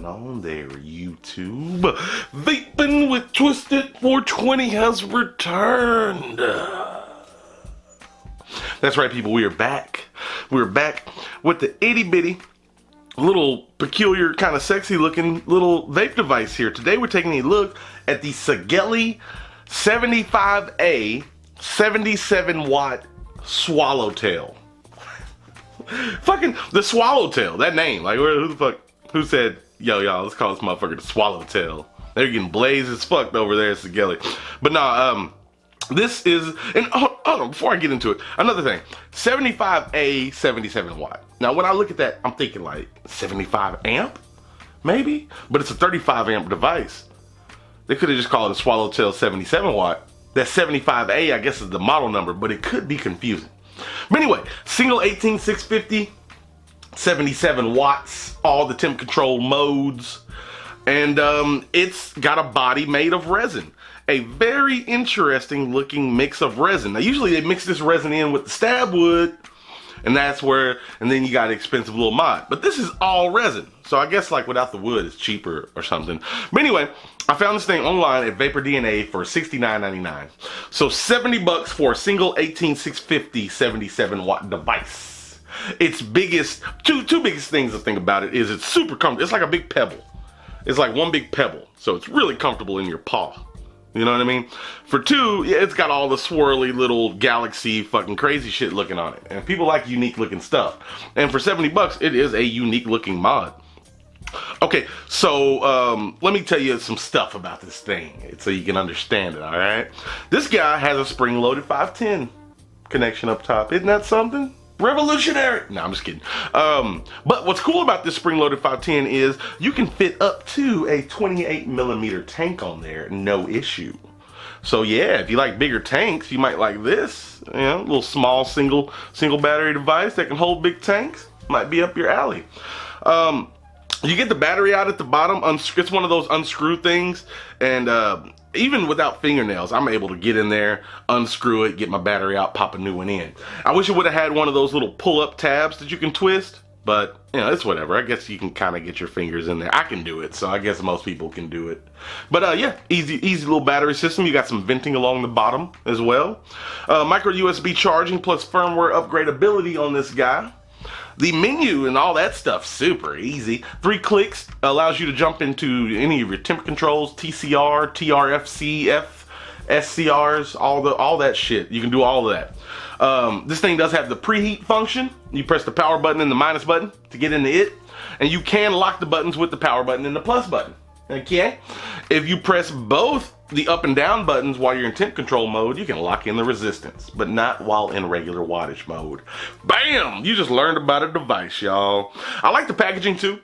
going on there, YouTube? Vaping with Twisted420 has returned. That's right, people, we are back. We're back with the itty bitty, little peculiar, kind of sexy looking little vape device here. Today we're taking a look at the Sigelei 75A 77 watt Swallowtail. Fucking the Swallowtail, that name. Like, who the fuck, who said, yo, y'all, let's call this motherfucker the Swallowtail? They're getting blazed as fucked over there at Sigelei. But nah, this is, and hold on, before I get into it, another thing, 75A 77 watt. Now, when I look at that, I'm thinking like 75 amp, maybe? But it's a 35 amp device. They could have just called it a Swallowtail 77 watt. That 75A, I guess, is the model number, but it could be confusing. But anyway, single 18650, 77 watts, all the temp control modes, and it's got a body made of resin. A very interesting looking mix of resin. Now usually they mix this resin in with the stab wood, and that's where, and then you got an expensive little mod. But this is all resin, so I guess like without the wood it's cheaper or something. But anyway, I found this thing online at Vapor DNA for $69.99. So 70 bucks for a single 18650 77 watt device. Its biggest, two biggest things to think about it is it's super comfortable. It's like a big pebble. It's like one big pebble. So it's really comfortable in your paw. You know what I mean? For two, yeah, it's got all the swirly little galaxy fucking crazy shit looking on it. And people like unique looking stuff. And for 70 bucks, it is a unique looking mod. Okay, so let me tell you some stuff about this thing so you can understand it, alright? This guy has a spring-loaded 510 connection up top. Isn't that something? Revolutionary! No, I'm just kidding. But what's cool about this spring-loaded 510 is you can fit up to a 28mm tank on there, no issue. So yeah, if you like bigger tanks, you might like this. You know, little small single battery device that can hold big tanks. Might be up your alley. You get the battery out at the bottom. It's one of those unscrew things, and even without fingernails, I'm able to get in there, unscrew it, get my battery out, pop a new one in. I wish it would have had one of those little pull-up tabs that you can twist, but you know, it's whatever. I guess you can kind of get your fingers in there. I can do it, so I guess most people can do it. But yeah, easy little battery system. You got some venting along the bottom as well. Micro USB charging plus firmware upgradability on this guy. The menu and all that stuff, super easy. 3 clicks allows you to jump into any of your temp controls, TCR, TRFC, SCRs, all that shit. You can do all of that. This thing does have the preheat function. You press the power button and the minus button to get into it. And you can lock the buttons with the power button and the plus button. Okay? If you press both the up and down buttons while you're in temp control mode, you can lock in the resistance, but not while in regular wattage mode. Bam! You just learned about a device, y'all. I like the packaging too.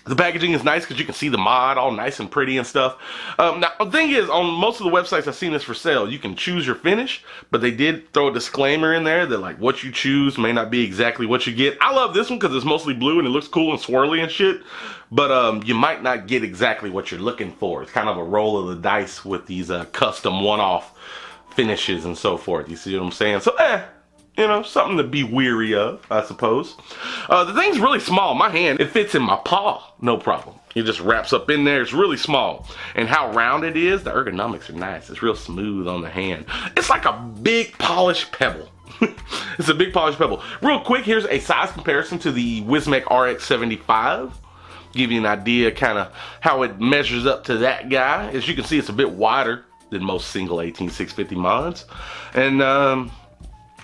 The packaging is nice because you can see the mod all nice and pretty and stuff. Now, the thing is, on most of the websites I've seen this for sale, you can choose your finish, but they did throw a disclaimer in there that like what you choose may not be exactly what you get. I love this one because it's mostly blue and it looks cool and swirly and shit, but you might not get exactly what you're looking for. It's kind of a roll of the dice with these custom one-off finishes and so forth. You see what I'm saying? So, you know, something to be weary of, I suppose. The thing's really small. My hand, it fits in my paw, no problem. It just wraps up in there. It's really small. And how round it is, the ergonomics are nice. It's real smooth on the hand. It's like a big polished pebble. It's a big polished pebble. Real quick, here's a size comparison to the Wismec RX75. Give you an idea kind of how it measures up to that guy. As you can see, it's a bit wider than most single 18650 mods. And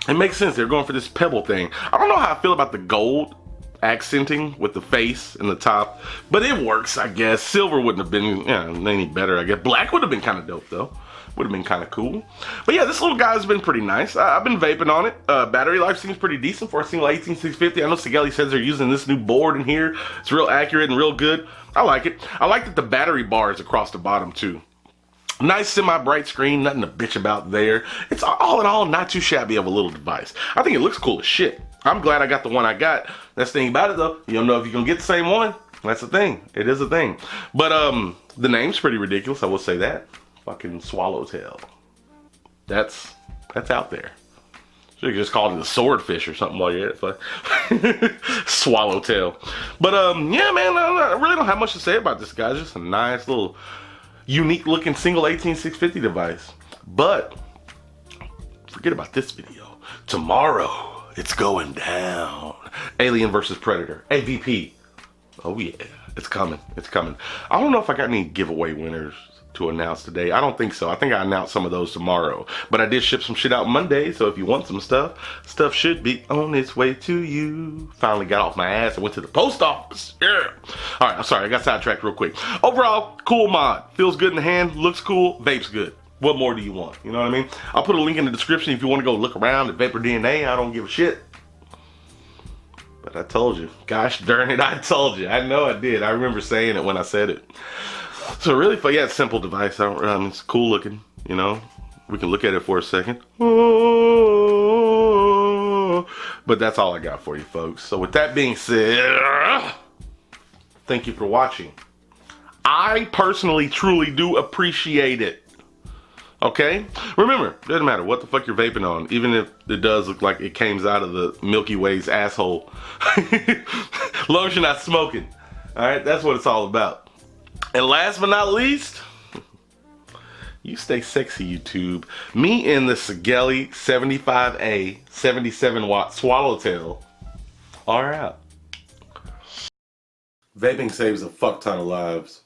it makes sense. They're going for this pebble thing. I don't know how I feel about the gold accenting with the face and the top, but it works, I guess. Silver wouldn't have been any better, I guess. Black would have been kind of dope, though. Would have been kind of cool. But yeah, this little guy's been pretty nice. I've been vaping on it. Battery life seems pretty decent for a single 18650. I know Sigelei says they're using this new board in here. It's real accurate and real good. I like it. I like that the battery bar is across the bottom, too. Nice semi-bright screen, nothing to bitch about there. It's all in all not too shabby of a little device. I think it looks cool as shit. I'm glad I got the one I got. That's the thing about it though, you don't know if you're gonna get the same one. That's the thing. It is a thing. But the name's pretty ridiculous, I will say that. Fucking Swallowtail. That's out there. Should have just called it a swordfish or something while you're at it. Swallowtail. But yeah, man, I really don't have much to say about this guy. It's just a nice little unique looking single 18650 device. But forget about this video. Tomorrow it's going down. Alien versus Predator. AVP. Oh yeah, it's coming. It's coming. I don't know if I got any giveaway winners to announce today. I don't think so. I think I announced some of those tomorrow. But I did ship some shit out Monday, so if you want some stuff should be on its way to you. Finally got off my ass and went to the post office. Yeah. Alright, I'm sorry, I got sidetracked real quick. Overall, cool mod. Feels good in the hand, looks cool, vape's good. What more do you want? You know what I mean? I'll put a link in the description if you want to go look around at Vapor DNA. I don't give a shit. But I told you. Gosh darn it, I told you. I know I did. I remember saying it when I said it. So really, yeah, it's a simple device. It's cool looking, you know. We can look at it for a second. But that's all I got for you, folks. So with that being said, thank you for watching. I personally, truly do appreciate it. Okay? Remember, doesn't matter what the fuck you're vaping on, even if it does look like it came out of the Milky Way's asshole. As long as you're not smoking. Alright, that's what it's all about. And last but not least, you stay sexy, YouTube. Me and the Sigelei 75A 77 watt Swallowtail are out. Vaping saves a fuck ton of lives.